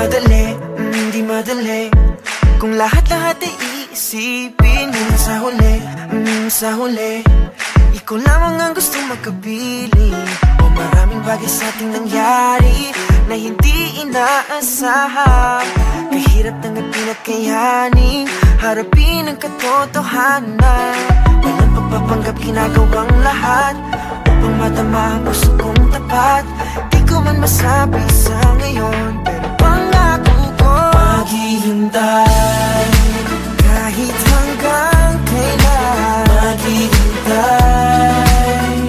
madali, di madali. Kung lahat-lahat ay iisipin sa huli ikaw lamang ang gustong magkapiling. O maraming bagay sa ating nangyari na hindi inaasahan. Kahirap ng at pinagkayaning harapin ang katotohanan. Walang pagpapanggap, ginagawang lahat upang matama ang puso kong tapat. Di ko man masabi sa ngayon, pero pangako ko maghihintay kahit hanggang kailan. Maghihintay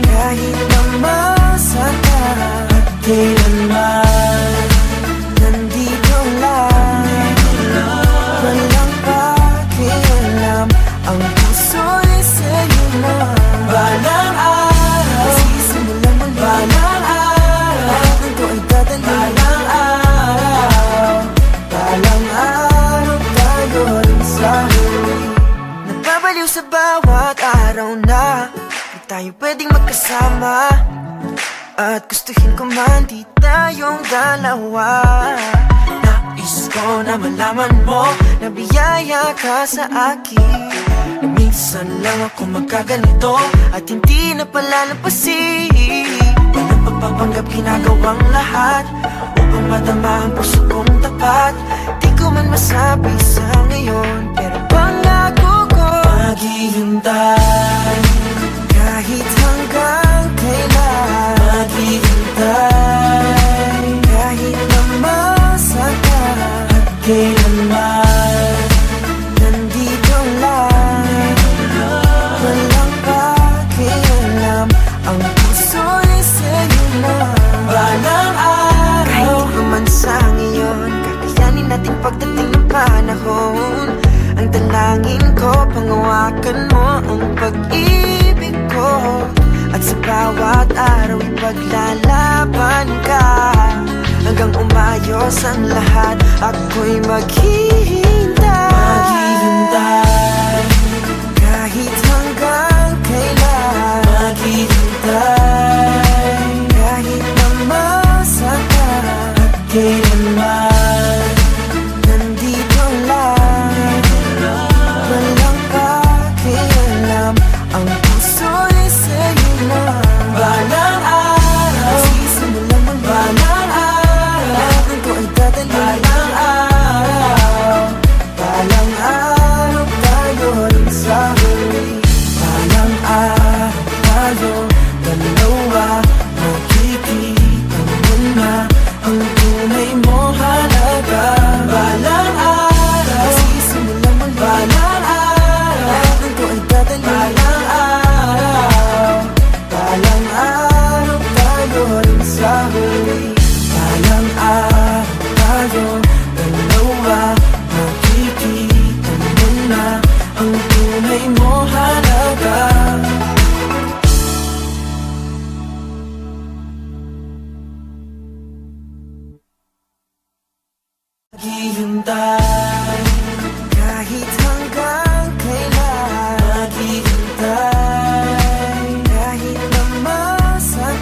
kahit na masaktan at kailanman. Nandito lang, walang pakialam, ang puso'y sa'yo na. Balang araw, sisimulan muli. Balang araw, ito ay dadali. Balang araw, balang araw tayo rin sa huli. Nagbabaliw sa bawat araw na di tayo pwedeng magkasama. At gustuhin ko man di tayong dalawa. Nais ko na malaman mo na biyaya ka sa akin. Na minsan lang ako magkaganito at hindi na palalampasin. Walang pagpapanggap, ginagawang lahat upang matama ang puso kong tapat. Di ko man masabi sa ngayon, pero pangako ko maghihintay kahit hanggang kailan. Maghihintay kahit na masaktan at kailanman. Nandito lang, walang pakialam, ang puso'y sa'yo na. Balang araw, kahit di man sa ngayon, kakayanin natin pagdating ng panahon. Ang dalangin ko, pangawakan mo ang pag-ibig ko. At sa bawat araw ipaglalaban ka hanggang umayos ang lahat. Ako'y maghihintay. Maghihintay kahit hanggang kailan. Maghihintay kahit na masaktan at kailanman. Nandito lang, walang pakialam, ang puso'y sa'yo na. Balang araw, sisimulan muli. Balang araw, ito ay dadali. Balang araw, balang araw tayo rin sa huli. Balang araw tayo dalawa, makikita mo na ang tunay mo halaga. Balang araw, sisimulan muli. Balang araw, ito ay dadali. Balang araw, balang araw tayo rin sa huli. Balang araw tayo dalawa, makikita mo na ang tunay mo halaga. Maghihintay